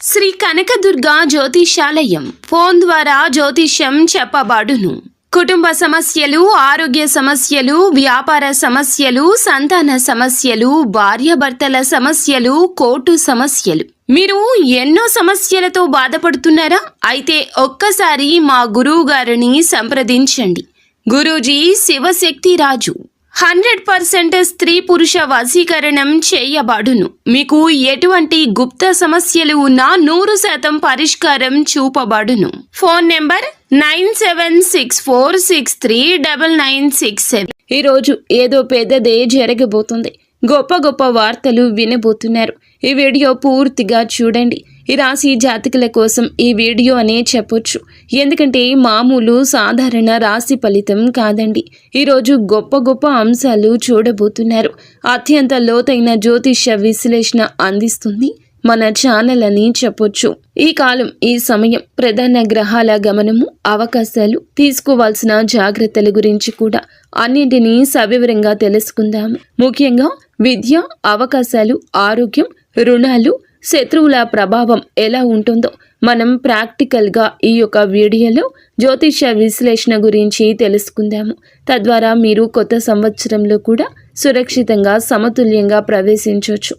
Shri Kanakadurga జ్యోతిషాలయం phone ద్వారా జ్యోతిష్యం చెప్పబడును. కుటుంబ సమస్యలు, ఆరోగ్య సమస్యలు, వ్యాపార సమస్యలు, సంతాన సమస్యలు, భార్యాభర్తల సమస్యలు, కోర్టు సమస్యలు. మీరు ఎన్నో సమస్యలతో బాధపడుతున్నారా? అయితే ఒక్కసారి మా గురువు గారిని సంప్రదించండి. గురూజీ శివశక్తి రాజు 100% స్త్రీ పురుష వశీకరణం చేయబడును. మీకు ఎటువంటి గుప్త సమస్యలు ఉన్నా 100% పరిష్కారం చూపబడును. Phone number 9764639967. ఈరోజు ఏదో పెద్దదే జరగబోతుంది. గొప్ప గొప్ప వార్తలు వినబోతున్నారు. ఈ వీడియో పూర్తిగా చూడండి. ఈ రాశి జాతకుల కోసం ఈ వీడియో అనే చెప్పొచ్చు. ఎందుకంటే మామూలు సాధారణ రాశి ఫలితం కాదండి. ఈరోజు గొప్ప గొప్ప అంశాలు చూడబోతున్నారు. అత్యంత లోతైన జ్యోతిష్య విశ్లేషణ అందిస్తుంది మన ఛానల్ అని చెప్పొచ్చు. ఈ కాలం, ఈ సమయం, ప్రధాన గ్రహాల గమనము, అవకాశాలు, తీసుకోవాల్సిన జాగ్రత్తల గురించి కూడా అన్నింటినీ సవివరంగా తెలుసుకుందాము. ముఖ్యంగా విద్య, అవకాశాలు, ఆరోగ్యం, రుణాలు, శత్రువుల ప్రభావం ఎలా ఉంటుందో మనం ప్రాక్టికల్గా ఈ యొక్క వీడియోలో జ్యోతిష విశ్లేషణ గురించి తెలుసుకుందాము. తద్వారా మీరు కొత్త సంవత్సరంలో కూడా సురక్షితంగా, సమతుల్యంగా ప్రవేశించవచ్చు.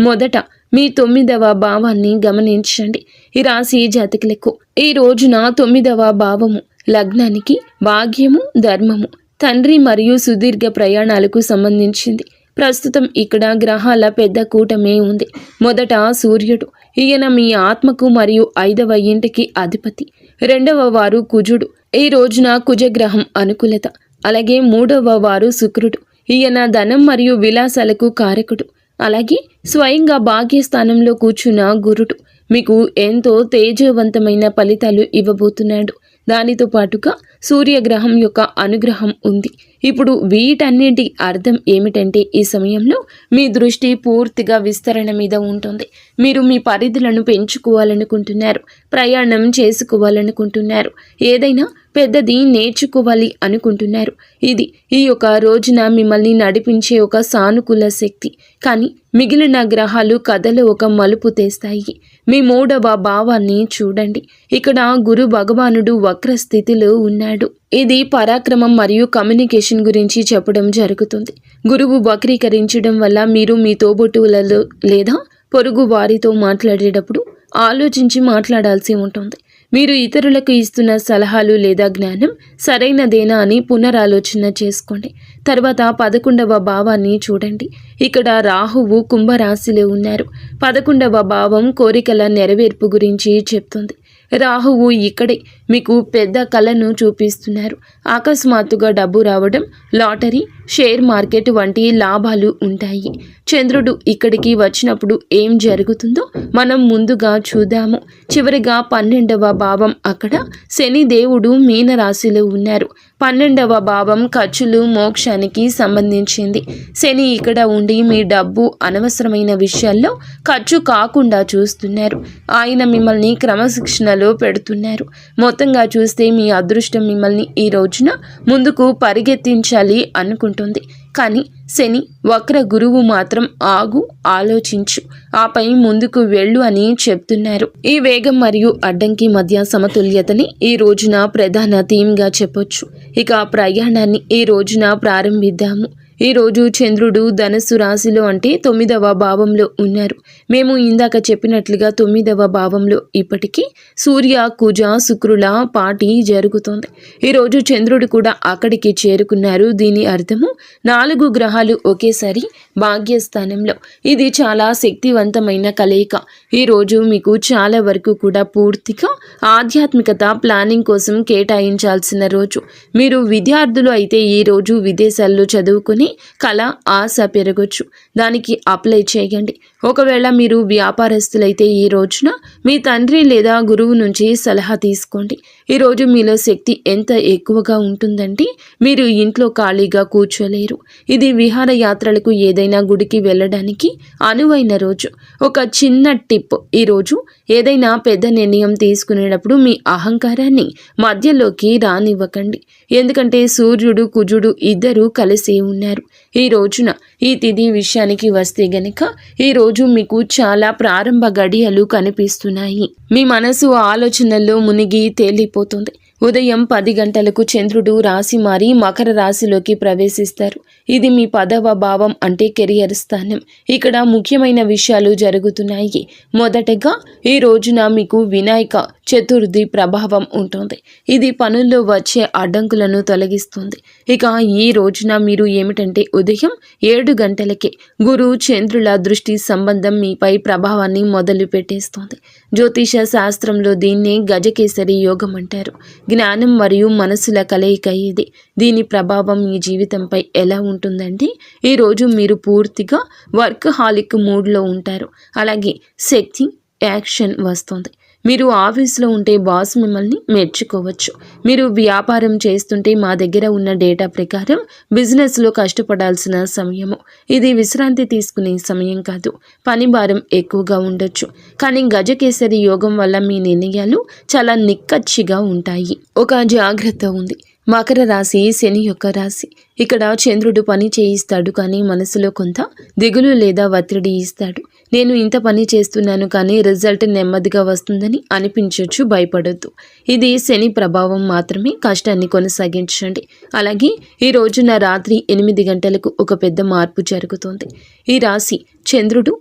మొదట మీ 9వ భావాన్ని గమనించండి. ఈ రాశి జాతకులకు ఈ రోజున 9వ భావము లగ్నానికి భాగ్యము, ధర్మము, తండ్రి మరియు సుదీర్ఘ ప్రయాణాలకు సంబంధించింది. ప్రస్తుతం ఇక్కడ గ్రహాల పెద్ద కూటమే ఉంది. మొదట సూర్యుడు, ఈయన మీ ఆత్మకు మరియు 5వ ఇంటికి అధిపతి. 2వ వారు కుజుడు, ఈ రోజున కుజగ్రహం అనుకూలత. అలాగే 3వ వారు శుక్రుడు, ఈయన ధనం మరియు విలాసాలకు కారకుడు. అలాగే స్వయంగా భాగ్యస్థానంలో కూర్చున్న గురుడు మీకు ఎంతో తేజవంతమైన ఫలితాలు ఇవ్వబోతున్నాడు. దానితో పాటుగా సూర్యగ్రహం యొక్క అనుగ్రహం ఉంది. ఇప్పుడు వీటన్నింటి అర్థం ఏమిటంటే ఈ సమయంలో మీ దృష్టి పూర్తిగా విస్తరణ మీద ఉంటుంది. మీరు మీ పరిధులను పెంచుకోవాలనుకుంటున్నారు, ప్రయాణం చేసుకోవాలనుకుంటున్నారు, ఏదైనా పెద్దది నేర్చుకోవాలి అనుకుంటున్నారు. ఇది ఈ యొక్క రోజున మిమ్మల్ని నడిపించే ఒక సానుకూల శక్తి. కానీ మిగిలిన గ్రహాలు కథలో ఒక మలుపు తెస్తాయి. మీ 3వ భావాన్ని చూడండి. ఇక్కడ గురు భగవానుడు వక్ర స్థితిలో ఉన్నాడు. ఇది పరాక్రమం మరియు కమ్యూనికేషన్ గురించి చెప్పడం జరుగుతుంది. గురువు వక్రీకరించడం వల్ల మీరు మీ తోబుట్టువులలో లేదా పొరుగు వారితో మాట్లాడేటప్పుడు ఆలోచించి మాట్లాడాల్సి ఉంటుంది. మీరు ఇతరులకు ఇస్తున్న సలహాలు లేదా జ్ఞానం సరైనదేనా అని పునరాలోచన చేసుకోండి. తర్వాత 11వ భావాన్ని చూడండి. ఇక్కడ రాహువు కుంభరాశిలో ఉన్నారు. 11వ భావం కోరికల నెరవేర్పు గురించి చెప్తుంది. రాహువు ఇక్కడే మీకు పెద్ద కళను చూపిస్తున్నారు. అకస్మాత్తుగా డబ్బు రావడం, లాటరీ, షేర్ మార్కెట్ వంటి లాభాలు ఉంటాయి. చంద్రుడు ఇక్కడికి వచ్చినప్పుడు ఏం జరుగుతుందో మనం ముందుగా చూద్దాము. చివరిగా 12వ భావం, అక్కడ శని దేవుడు మీనరాశిలో ఉన్నారు. 12వ భావం ఖర్చులు, మోక్షానికి సంబంధించింది. శని ఇక్కడ ఉండి మీ డబ్బు అనవసరమైన విషయాల్లో ఖర్చు కాకుండా చూస్తున్నారు. ఆయన మిమ్మల్ని క్రమశిక్షణలో పెడుతున్నారు. మొత్తంగా చూస్తే మీ అదృష్టం మిమ్మల్ని ఈ రోజున ముందుకు పరిగెత్తించాలి అనుకుంటుంది. కానీ శని వక్ర గురువు మాత్రం ఆగు, ఆలోచించు, ఆపై ముందుకు వెళ్ళు అని చెప్తున్నారు. ఈ వేగం మరియు అడ్డంకి మధ్య సమతుల్యతని ఈ రోజున ప్రధాన థీమ్గా చెప్పొచ్చు. ఇక ప్రయాణాన్ని ఈ రోజున ప్రారంభిద్దాము. ఈ రోజు చంద్రుడు ధనుస్సు రాశిలో అంటే 9వ భావంలో ఉన్నారు. మేము ఇందాక చెప్పినట్లుగా 9వ భావంలో ఇప్పటికీ సూర్య, కుజ, శుక్రుల పార్టీ జరుగుతోంది. ఈరోజు చంద్రుడు కూడా అక్కడికి చేరుకున్నారు. దీని అర్థము 4 గ్రహాలు ఒకేసారి భాగ్యస్థానంలో. ఇది చాలా శక్తివంతమైన కలయిక. ఈరోజు మీకు చాలా వరకు కూడా పూర్తిగా ఆధ్యాత్మికత, ప్లానింగ్ కోసం కేటాయించాల్సిన రోజు. మీరు విద్యార్థులు అయితే ఈ రోజు విదేశాల్లో చదువుకుని కళ, ఆశ పెరగొచ్చు. దానికి అప్లై చేయండి. ఒకవేళ మీరు వ్యాపారస్తులైతే ఈ రోజున మీ తండ్రి లేదా గురువు నుంచి సలహా తీసుకోండి. ఈరోజు మీలో శక్తి ఎంత ఎక్కువగా ఉంటుందంటే మీరు ఇంట్లో ఖాళీగా కూర్చోలేరు. ఇది విహారయాత్రలకు, ఏదైనా గుడికి వెళ్ళడానికి అనువైన రోజు. ఒక చిన్న టిప్, ఈరోజు ఏదైనా పెద్ద నిర్ణయం తీసుకునేటప్పుడు మీ అహంకారాన్ని మధ్యలోకి రానివ్వకండి. ఎందుకంటే సూర్యుడు, కుజుడు ఇద్దరూ కలిసి ఉన్నారు. ఈ రోజున ఈ తిథి విషయానికి వస్తే గనక ఈ రోజు మీకు చాలా ప్రారంభ గడియలు కనిపిస్తున్నాయి. మీ మనసు ఆలోచనల్లో మునిగి తేలిపోతుంది. ఉదయం 10 గంటలకు చంద్రుడు రాశి మారి మకర రాశిలోకి ప్రవేశిస్తారు. ఇది మీ 10వ భావం అంటే కెరియర్ స్థానం. ఇక్కడ ముఖ్యమైన విషయాలు జరుగుతున్నాయి. మొదటగా ఈ రోజున మీకు వినాయక చతుర్థి ప్రభావం ఉంటుంది. ఇది పనుల్లో వచ్చే అడ్డంకులను తొలగిస్తుంది. ఇక ఈ రోజున మీరు ఏమిటంటే ఉదయం 7 గంటలకే గురు చంద్రుల దృష్టి సంబంధం మీపై ప్రభావాన్ని మొదలు పెట్టేస్తుంది. జ్యోతిష శాస్త్రంలో దీన్నే గజకేసరి యోగం అంటారు. జ్ఞానం మరియు మనసుల కలయిక ఇది. దీని ప్రభావం మీ జీవితంపై ఎలా ఉంటుందంటే ఈరోజు మీరు పూర్తిగా వర్క్ హాలిక్ మూడ్లో ఉంటారు. అలాగే శక్తి యాక్షన్ వస్తుంది. మీరు ఆఫీస్లో ఉంటే బాస్ మిమ్మల్ని మెచ్చుకోవచ్చు. మీరు వ్యాపారం చేస్తుంటే మా దగ్గర ఉన్న డేటా ప్రకారం బిజినెస్లో కష్టపడాల్సిన సమయము. ఇది విశ్రాంతి తీసుకునే సమయం కాదు. పని భారం ఎక్కువగా ఉండొచ్చు. కానీ గజకేసరి యోగం వల్ల మీ నిర్ణయాలు చాలా నిక్కచ్చిగా ఉంటాయి. ఒక జాగ్రత్త ఉంది. మకర రాశి శని యొక్క రాశి. ఇక్కడ చంద్రుడు పని చేయిస్తాడు, కానీ మనసులో కొంత దిగులు లేదా ఒత్తిడి ఇస్తాడు. నేను ఇంత పని చేస్తున్నాను కానీ రిజల్ట్ నెమ్మదిగా వస్తుందని అనిపించవచ్చు. భయపడొద్దు. ఇది శని ప్రభావం మాత్రమే. కష్టాన్ని కొనసాగించండి. అలాగే ఈ రోజున రాత్రి 8 గంటలకు ఒక పెద్ద మార్పు జరుగుతుంది. ఈ రాశి చంద్రుడు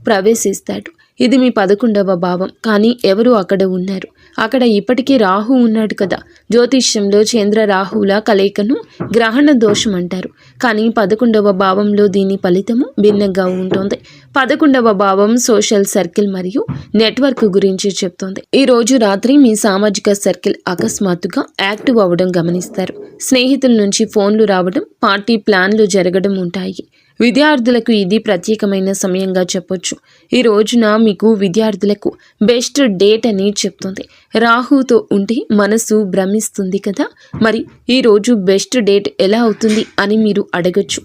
ప్రవేశిస్తాడు. ఇది మీ 11వ భావం. కానీ ఎవరు అక్కడ ఉన్నారు? అక్కడ ఇప్పటికీ రాహు ఉన్నాడు కదా. జ్యోతిష్యంలో చంద్ర రాహుల కలయికను గ్రహణ దోషం అంటారు. కానీ 11వ భావంలో దీని ఫలితము భిన్నంగా ఉంటుంది. 11వ భావం సోషల్ సర్కిల్ మరియు నెట్వర్క్ గురించి చెప్తుంది. ఈ రోజు రాత్రి మీ సామాజిక సర్కిల్ అకస్మాత్తుగా యాక్టివ్ అవ్వడం గమనిస్తారు. స్నేహితుల నుంచి ఫోన్లు రావడం, పార్టీ ప్లాన్లు జరగడం ఉంటాయి. విద్యార్థులకు ఇది ప్రత్యేకమైన సమయంగా చెప్పొచ్చు. ఈ రోజున మీకు విద్యార్థులకు బెస్ట్ డేట్ అని చెప్తుంది. రాహుతో ఉంటే మనసు భ్రమిస్తుంది కదా. మరి ఈ రోజు బెస్ట్ డేట్ ఎలా అవుతుంది అని మీరు అడగచ్చు.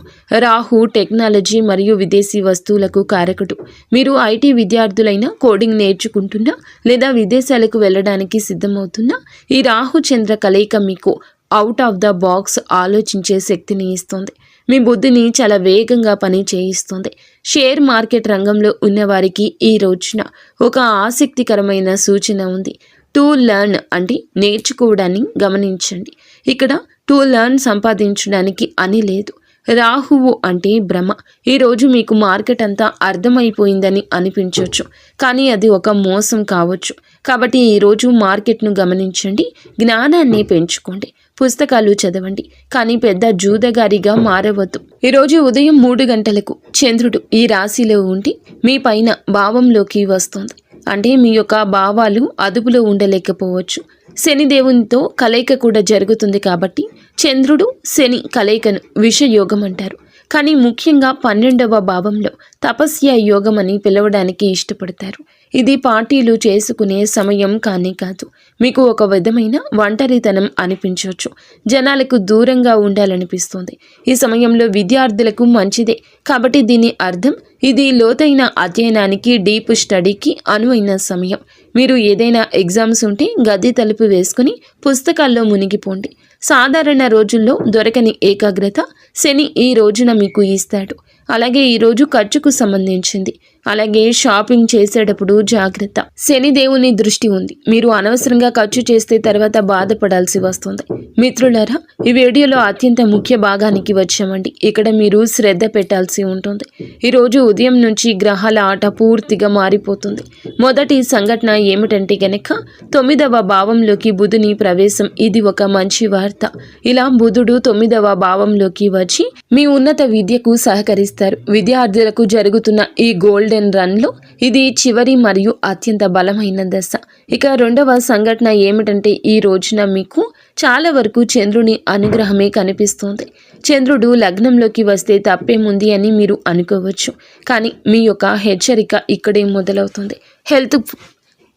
రాహు టెక్నాలజీ మరియు విదేశీ వస్తువులకు కారకుడు. మీరు ఐటీ విద్యార్థులైన కోడింగ్ నేర్చుకుంటున్నా లేదా విదేశాలకు వెళ్ళడానికి సిద్ధమవుతున్నా ఈ రాహు చంద్ర కలయిక మీకు అవుట్ ఆఫ్ ద బాక్స్ ఆలోచించే శక్తిని ఇస్తుంది. మీ బుద్ధిని చాలా వేగంగా పని చేయిస్తుంది. షేర్ మార్కెట్ రంగంలో ఉన్నవారికి ఈ రోజున ఒక ఆసక్తికరమైన సూచన ఉంది. టు లెర్న్ అంటే నేర్చుకోవడాన్ని గమనించండి. ఇక్కడ టు లెర్న్ సంపాదించడానికి అని లేదు. రాహువు అంటే భ్రమ. ఈరోజు మీకు మార్కెట్ అంతా అర్థమైపోయిందని అనిపించవచ్చు, కానీ అది ఒక మోసం కావచ్చు. కాబట్టి ఈరోజు మార్కెట్ను గమనించండి, జ్ఞానాన్ని పెంచుకోండి, పుస్తకాలు చదవండి, కానీ పెద్ద జూదగారిగా మారవద్దు. ఈరోజు ఉదయం 3 గంటలకు చంద్రుడు ఈ రాశిలో ఉండి మీ పైన భావంలోకి వస్తుంది. అంటే మీ యొక్క భావాలు అదుపులో ఉండలేకపోవచ్చు. శనిదేవునితో కలయిక కూడా జరుగుతుంది. కాబట్టి చంద్రుడు శని కలయికను విషయోగం అంటారు. కానీ ముఖ్యంగా 12వ భావంలో తపస్య యోగం అని పిలవడానికి ఇష్టపడతారు. ఇది పార్టీలు చేసుకునే సమయం కానీ కాదు. మీకు ఒక విధమైన ఒంటరితనం అనిపించవచ్చు. జనాలకు దూరంగా ఉండాలనిపిస్తుంది. ఈ సమయంలో విద్యార్థులకు మంచిదే. కాబట్టి దీని అర్థం ఇది లోతైన అధ్యయనానికి, డీప్ స్టడీకి అనువైన సమయం. మీరు ఏదైనా ఎగ్జామ్స్ ఉంటే గది తలుపు వేసుకుని పుస్తకాల్లో మునిగిపోండి. సాధారణ రోజుల్లో దొరకని ఏకాగ్రత శని ఈ రోజున మీకు ఇస్తాడు. అలాగే ఈరోజు ఖర్చుకు సంబంధించింది. అలాగే షాపింగ్ చేసేటప్పుడు జాగ్రత్త. శనిదేవుని దృష్టి ఉంది. మీరు అనవసరంగా ఖర్చు చేస్తే తర్వాత బాధపడాల్సి వస్తుంది. మిత్రులారా, ఈ వీడియోలో అత్యంత ముఖ్య భాగానికి వచ్చామండి. ఇక్కడ మీరు శ్రద్ధ పెట్టాల్సి ఉంటుంది. ఈరోజు ఉదయం నుంచి గ్రహాల ఆట పూర్తిగా మారిపోతుంది. మొదటి సంఘటన ఏమిటంటే గనక 9వ భావంలోకి బుధుని ప్రవేశం. ఇది ఒక మంచి వార్త. ఇలా బుధుడు 9వ భావంలోకి వచ్చి మీ ఉన్నత విద్యకు సహకరిస్తారు. విద్యార్థులకు జరుగుతున్న ఈ గోల్డెన్ రన్లో ఇది చివరి మరియు అత్యంత బలమైన దశ. ఇక రెండవ సంఘటన ఏమిటంటే ఈ రోజున మీకు చాలా వరకు చంద్రుని అనుగ్రహమే కనిపిస్తుంది. చంద్రుడు లగ్నంలోకి వస్తే తప్పేముంది అని మీరు అనుకోవచ్చు, కానీ మీ యొక్క హెచ్చరిక ఇక్కడే మొదలవుతుంది.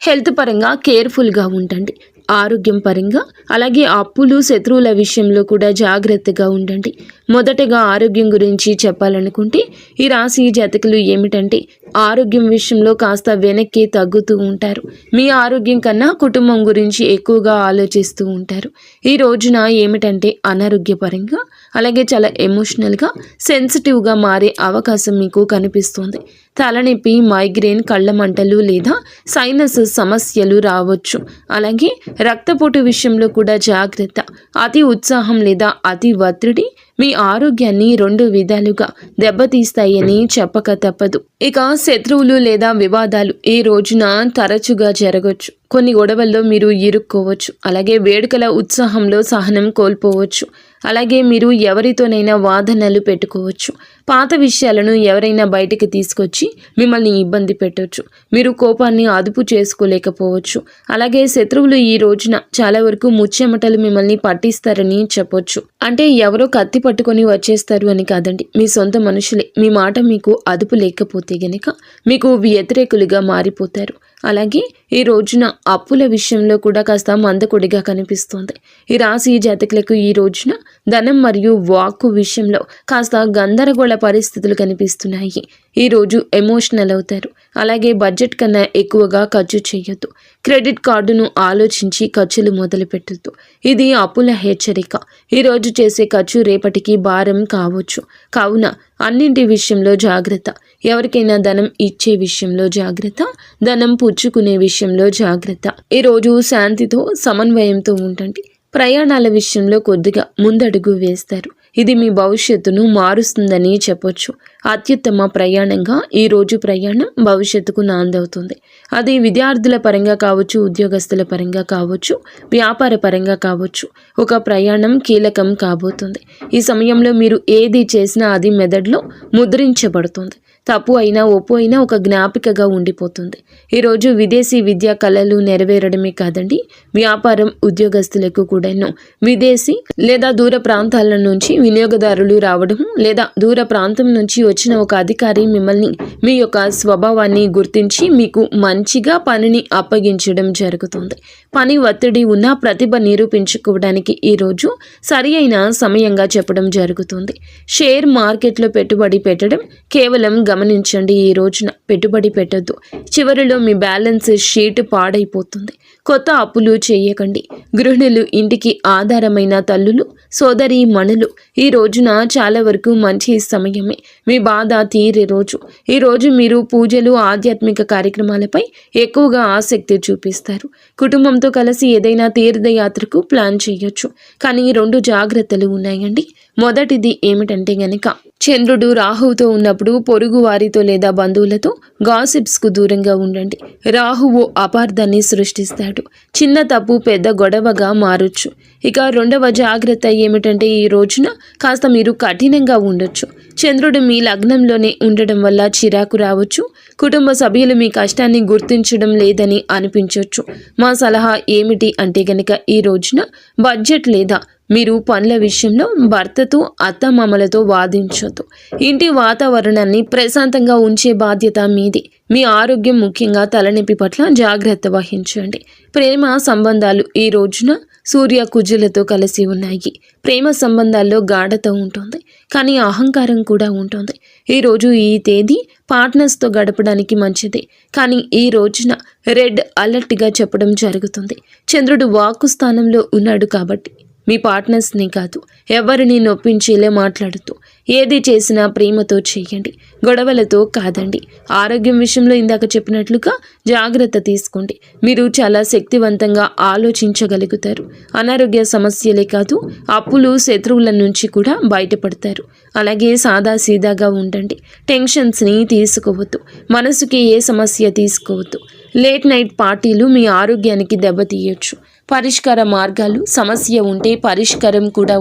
హెల్త్ పరంగా కేర్ఫుల్గా ఉండండి. ఆరోగ్యం పరంగా అలాగే అప్పులు శత్రువుల విషయంలో కూడా జాగ్రత్తగా ఉండండి. మొదటగా ఆరోగ్యం గురించి చెప్పాలనుకుంటే ఈ రాశి జాతకులు ఏమిటంటే ఆరోగ్యం విషయంలో కాస్త వెనక్కి తగ్గుతూ ఉంటారు. మీ ఆరోగ్యం కన్నా కుటుంబం గురించి ఎక్కువగా ఆలోచిస్తూ ఉంటారు. ఈ రోజున ఏమిటంటే అనారోగ్యపరంగా అలాగే చాలా ఎమోషనల్గా సెన్సిటివ్గా మారే అవకాశం మీకు కనిపిస్తుంది. తలనొప్పి, మైగ్రేన్, కళ్ళ మంటలు లేదా సైనస్ సమస్యలు రావచ్చు. అలాగే రక్తపోటు విషయంలో కూడా జాగ్రత్త. అతి ఉత్సాహం లేదా అతి ఒత్తిడి మీ ఆరోగ్యాన్ని 2 విధాలుగా దెబ్బతీస్తాయని చెప్పక తప్పదు. ఇక శత్రువులు లేదా వివాదాలు ఈ రోజున తరచుగా జరగవచ్చు. కొన్ని గొడవల్లో మీరు ఇరుక్కోవచ్చు. అలాగే వేడుకల ఉత్సాహంలో సహనం కోల్పోవచ్చు. అలాగే మీరు ఎవరితోనైనా వాదనలు పెట్టుకోవచ్చు. పాత విషయాలను ఎవరైనా బయటికి తీసుకొచ్చి మిమ్మల్ని ఇబ్బంది పెట్టవచ్చు. మీరు కోపాన్ని అదుపు చేసుకోలేకపోవచ్చు. అలాగే శత్రువులు ఈ రోజున చాలా వరకు ముచ్చెమటలు మిమ్మల్ని పట్టిస్తారని చెప్పొచ్చు. అంటే ఎవరో కత్తి పట్టుకొని వచ్చేస్తారు అని కాదండి, మీ సొంత మనుషులే మీ మాట మీకు అదుపు లేకపోతే గనక మీకు వ్యతిరేకులుగా మారిపోతారు. అలాగే ఈ రోజున అప్పుల విషయంలో కూడా కాస్త మందకొడిగా కనిపిస్తుంది. ఈ రాశి జాతకులకు ఈ రోజున ధనం మరియు వాక్కు విషయంలో కాస్త గందరగోళ పరిస్థితులు కనిపిస్తున్నాయి. ఈరోజు ఎమోషనల్ అవుతారు. అలాగే బడ్జెట్ కన్నా ఎక్కువగా ఖర్చు చేయొద్దు. క్రెడిట్ కార్డును ఆలోచించి ఖర్చులు మొదలు పెట్టొద్దు. ఇది అప్పుల హెచ్చరిక. ఈరోజు చేసే ఖర్చు రేపటికి భారం కావచ్చు. కావున అన్నింటి విషయంలో జాగ్రత్త. ఎవరికైనా ధనం ఇచ్చే విషయంలో జాగ్రత్త, ధనం పుచ్చుకునే విషయంలో జాగ్రత్త. ఈరోజు శాంతితో సమన్వయంతో ఉండండి. ప్రయాణాల విషయంలో కొద్దిగా ముందడుగు వేస్తారు. ఇది మీ భవిష్యత్తును మారుస్తుందని చెప్పొచ్చు. అత్యుత్తమ ప్రయాణంగా ఈరోజు ప్రయాణం భవిష్యత్తుకు నాందవుతుంది. అది విద్యార్థుల పరంగా కావచ్చు, ఉద్యోగస్తుల పరంగా కావచ్చు, వ్యాపార పరంగా కావచ్చు. ఒక ప్రయాణం కీలకం కాబోతుంది. ఈ సమయంలో మీరు ఏది చేసినా అది మెదడులో ముద్రించబడుతుంది. తప్పు అయినా ఒప్పు అయినా ఒక జ్ఞాపికగా ఉండిపోతుంది. ఈరోజు విదేశీ విద్యా కళలు నెరవేరడమే కాదండి, వ్యాపారం ఉద్యోగస్తులకు కూడాను విదేశీ లేదా దూర ప్రాంతాల నుంచి వినియోగదారులు రావడం లేదా దూర ప్రాంతం నుంచి వచ్చిన ఒక అధికారి మిమ్మల్ని మీ యొక్క స్వభావాన్ని గుర్తించి మీకు మంచిగా పనిని అప్పగించడం జరుగుతుంది. పని ఒత్తిడి ఉన్న ప్రతిభ నిరూపించుకోవడానికి ఈరోజు సరి అయిన సమయంగా చెప్పడం జరుగుతుంది. షేర్ మార్కెట్లో పెట్టుబడి పెట్టడం కేవలం గమనించండి. ఈ రోజున పెట్టుబడి పెట్టొద్దు. చివరిలో మీ బ్యాలెన్స్ షీట్ పాడైపోతుంది. కొత్త అప్పులు చేయకండి. గృహిణులు, ఇంటికి ఆధారమైన తల్లులు, సోదరి మణులు ఈ రోజున చాలా వరకు మంచి సమయమే. మీ బాధ తీరే రోజు. ఈరోజు మీరు పూజలు, ఆధ్యాత్మిక కార్యక్రమాలపై ఎక్కువగా ఆసక్తి చూపిస్తారు. కుటుంబంతో కలిసి ఏదైనా తీర్థయాత్రకు ప్లాన్ చేయొచ్చు. కానీ 2 జాగ్రత్తలు ఉన్నాయండి. మొదటిది ఏమిటంటే గనక చంద్రుడు రాహువుతో ఉన్నప్పుడు పొరుగు వారితో లేదా బంధువులతో గాసిప్స్కు దూరంగా ఉండండి. రాహువు అపార్థాన్ని సృష్టిస్తాడు. చిన్న తప్పు పెద్ద గొడవగా మారొచ్చు. ఇక 2వ జాగ్రత్త ఏమిటంటే ఈ రోజున కాస్త మీరు కఠినంగా ఉండొచ్చు. చంద్రుడు మీ లగ్నంలోనే ఉండడం వల్ల చిరాకు రావచ్చు. కుటుంబ సభ్యులు మీ కష్టాన్ని గుర్తించడం లేదని అనిపించవచ్చు. మా సలహా ఏమిటి అంటే గనక ఈ రోజున బడ్జెట్ లేదా మీరు పనుల విషయంలో భర్తతో, అత్తమామలతో వాదించొద్దు. ఇంటి వాతావరణాన్ని ప్రశాంతంగా ఉంచే బాధ్యత మీది. మీ ఆరోగ్యం, ముఖ్యంగా తలనొప్పి పట్ల జాగ్రత్త వహించండి. ప్రేమ సంబంధాలు ఈ రోజున సూర్య కుజులతో కలిసి ఉన్నాయి. ప్రేమ సంబంధాల్లో గాఢత ఉంటుంది, కానీ అహంకారం కూడా ఉంటుంది. ఈరోజు ఈ తేదీ పార్ట్నర్స్తో గడపడానికి మంచిది, కానీ ఈ రోజున రెడ్ అలర్ట్గా చెప్పడం జరుగుతుంది. చంద్రుడు వాక్కు స్థానంలో ఉన్నాడు కాబట్టి మీ పార్ట్నర్స్ని కాదు, ఎవరిని నొప్పించేలా మాట్లాడుతూ ఏది చేసినా ప్రేమతో చేయండి, గొడవలతో కాదండి. ఆరోగ్యం విషయంలో ఇందాక చెప్పినట్లుగా జాగ్రత్త తీసుకోండి. మీరు చాలా శక్తివంతంగా ఆలోచించగలుగుతారు. అనారోగ్య సమస్యలే కాదు, అప్పులు, శత్రువుల నుంచి కూడా బయటపడతారు. అలాగే సాదాసీదాగా ఉండండి. టెన్షన్స్ని తీసుకోవద్దు. మనసుకి ఏ సమస్య తీసుకోవద్దు. లేట్ నైట్ పార్టీలు మీ ఆరోగ్యానికి దెబ్బతీయొచ్చు. పరిష్కార మార్గాలు, సమస్య ఉంటే పరిష్కారం కూడా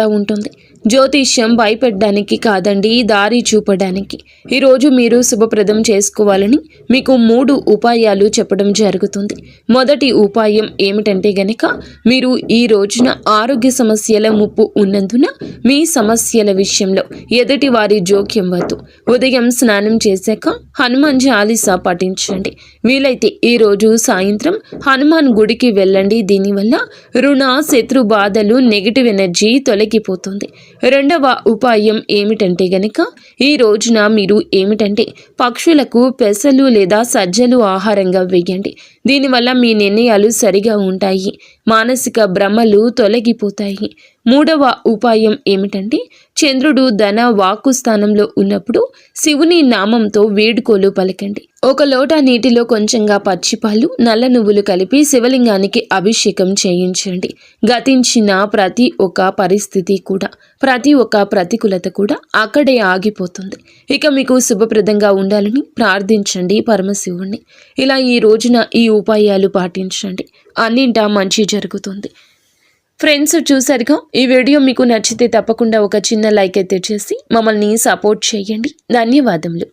ఉంటుంది. జ్యోతిష్యం భయపెట్టడానికి కాదండి, దారి చూపడానికి. ఈరోజు మీరు శుభప్రదం చేసుకోవాలని మీకు 3 ఉపాయాలు చెప్పడం జరుగుతుంది. మొదటి ఉపాయం ఏమిటంటే గనక, మీరు ఈ రోజున ఆరోగ్య సమస్యల ముప్పు ఉన్నందున మీ సమస్యల విషయంలో ఎదుటి వారి జోక్యం వద్దు. ఉదయం స్నానం చేశాక హనుమాన్ చాలీసా పఠించండి. వీలైతే ఈరోజు సాయంత్రం హనుమాన్ గుడికి వెళ్ళండి. దీనివల్ల రుణ శత్రు బాధలు నెగిటివ్ ఎనర్జీ తొలగిపోతుంది. రెండవ ఉపాయం ఏమిటంటే గనక, ఈ రోజున మీరు ఏమిటంటే పక్షులకు పెసలు లేదా సజ్జలు ఆహారంగా వేయండి. దీనివల్ల మీ నిర్ణయాలు సరిగా ఉంటాయి, మానసిక భ్రమలు తొలగిపోతాయి. మూడవ ఉపాయం ఏమిటంటే, చంద్రుడు ధన వాక్కు స్థానంలో ఉన్నప్పుడు శివుని నామంతో వేడుకోలు పలకండి. ఒక లోట నీటిలో కొంచెంగా పచ్చిపాలు, నల్ల నువ్వులు కలిపి శివలింగానికి అభిషేకం చేయించండి. గతించిన ప్రతి ఒక్క పరిస్థితి కూడా, ప్రతి ఒక్క ప్రతికూలత కూడా అక్కడే ఆగిపోతుంది. ఇక మీకు శుభప్రదంగా ఉండాలని ప్రార్థించండి పరమశివుణ్ణి. ఇలా ఈ రోజున ఈ ఉపాయాలు పాటించండి, అన్నింటా మంచి జరుగుతుంది. ఫ్రెండ్స్, చూసారుగా, ఈ వీడియో మీకు నచ్చితే తప్పకుండా ఒక చిన్న లైక్ అయితే చేసి మమ్మల్ని సపోర్ట్ చేయండి. ధన్యవాదములు.